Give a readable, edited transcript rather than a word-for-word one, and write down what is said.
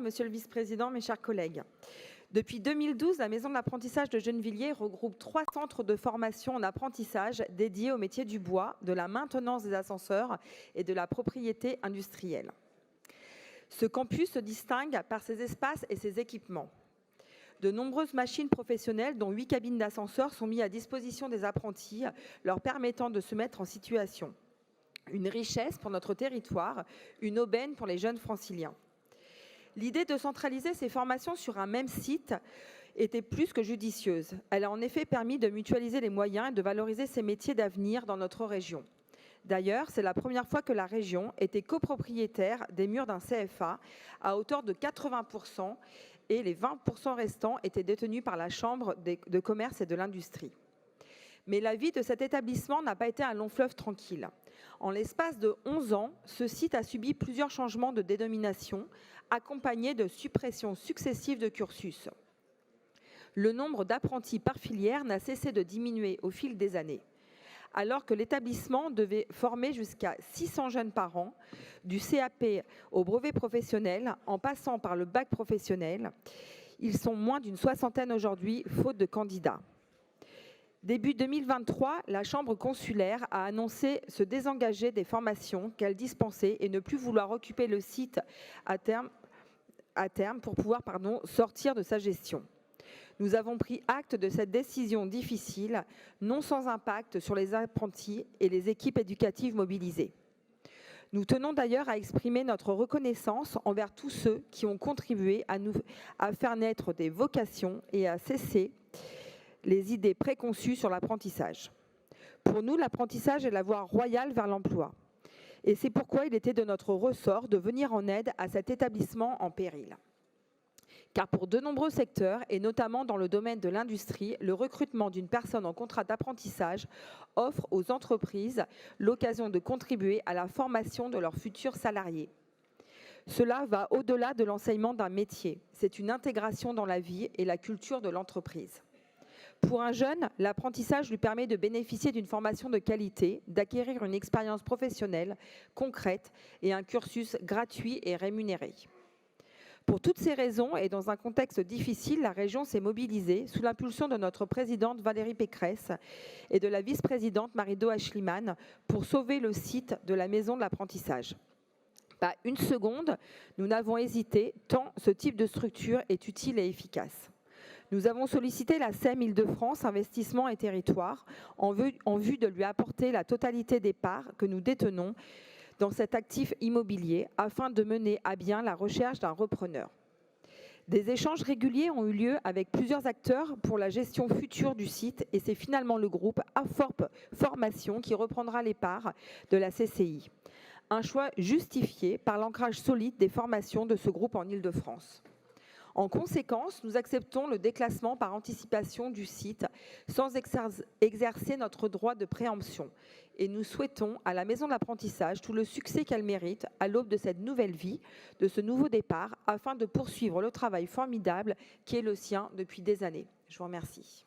Monsieur le Vice-président, mes chers collègues. Depuis 2012, la Maison de l'apprentissage de Gennevilliers regroupe 3 centres de formation en apprentissage dédiés au métier du bois, de la maintenance des ascenseurs et de la propriété industrielle. Ce campus se distingue par ses espaces et ses équipements. De nombreuses machines professionnelles, dont 8 cabines d'ascenseurs, sont mises à disposition des apprentis, leur permettant de se mettre en situation. Une richesse pour notre territoire, une aubaine pour les jeunes franciliens. L'idée de centraliser ces formations sur un même site était plus que judicieuse. Elle a en effet permis de mutualiser les moyens et de valoriser ces métiers d'avenir dans notre région. D'ailleurs, c'est la première fois que la région était copropriétaire des murs d'un CFA à hauteur de 80% et les 20% restants étaient détenus par la Chambre de commerce et de l'industrie. Mais la vie de cet établissement n'a pas été un long fleuve tranquille. En l'espace de 11 ans, ce site a subi plusieurs changements de dénomination, accompagnés de suppressions successives de cursus. Le nombre d'apprentis par filière n'a cessé de diminuer au fil des années. Alors que l'établissement devait former jusqu'à 600 jeunes par an, du CAP au brevet professionnel, en passant par le bac professionnel, ils sont moins d'une soixantaine aujourd'hui, faute de candidats. Début 2023, la Chambre consulaire a annoncé se désengager des formations qu'elle dispensait et ne plus vouloir occuper le site à terme pour pouvoir sortir de sa gestion. Nous avons pris acte de cette décision difficile, non sans impact sur les apprentis et les équipes éducatives mobilisées. Nous tenons d'ailleurs à exprimer notre reconnaissance envers tous ceux qui ont contribué à faire naître des vocations et à cesser les idées préconçues sur l'apprentissage. Pour nous, l'apprentissage est la voie royale vers l'emploi. Et c'est pourquoi il était de notre ressort de venir en aide à cet établissement en péril. Car pour de nombreux secteurs, et notamment dans le domaine de l'industrie, le recrutement d'une personne en contrat d'apprentissage offre aux entreprises l'occasion de contribuer à la formation de leurs futurs salariés. Cela va au-delà de l'enseignement d'un métier. C'est une intégration dans la vie et la culture de l'entreprise. Pour un jeune, l'apprentissage lui permet de bénéficier d'une formation de qualité, d'acquérir une expérience professionnelle concrète et un cursus gratuit et rémunéré. Pour toutes ces raisons et dans un contexte difficile, la région s'est mobilisée sous l'impulsion de notre présidente Valérie Pécresse et de la vice-présidente Marie-Do Aeschlimann pour sauver le site de la Maison de l'apprentissage. Pas une seconde, nous n'avons hésité, tant ce type de structure est utile et efficace. Nous avons sollicité la SEM Île-de-France Investissement et Territoire en vue de lui apporter la totalité des parts que nous détenons dans cet actif immobilier afin de mener à bien la recherche d'un repreneur. Des échanges réguliers ont eu lieu avec plusieurs acteurs pour la gestion future du site et c'est finalement le groupe Aforp Formation qui reprendra les parts de la CCI. Un choix justifié par l'ancrage solide des formations de ce groupe en Île-de-France. En conséquence, nous acceptons le déclassement par anticipation du site sans exercer notre droit de préemption. Et nous souhaitons à la Maison de l'apprentissage tout le succès qu'elle mérite à l'aube de cette nouvelle vie, de ce nouveau départ, afin de poursuivre le travail formidable qui est le sien depuis des années. Je vous remercie.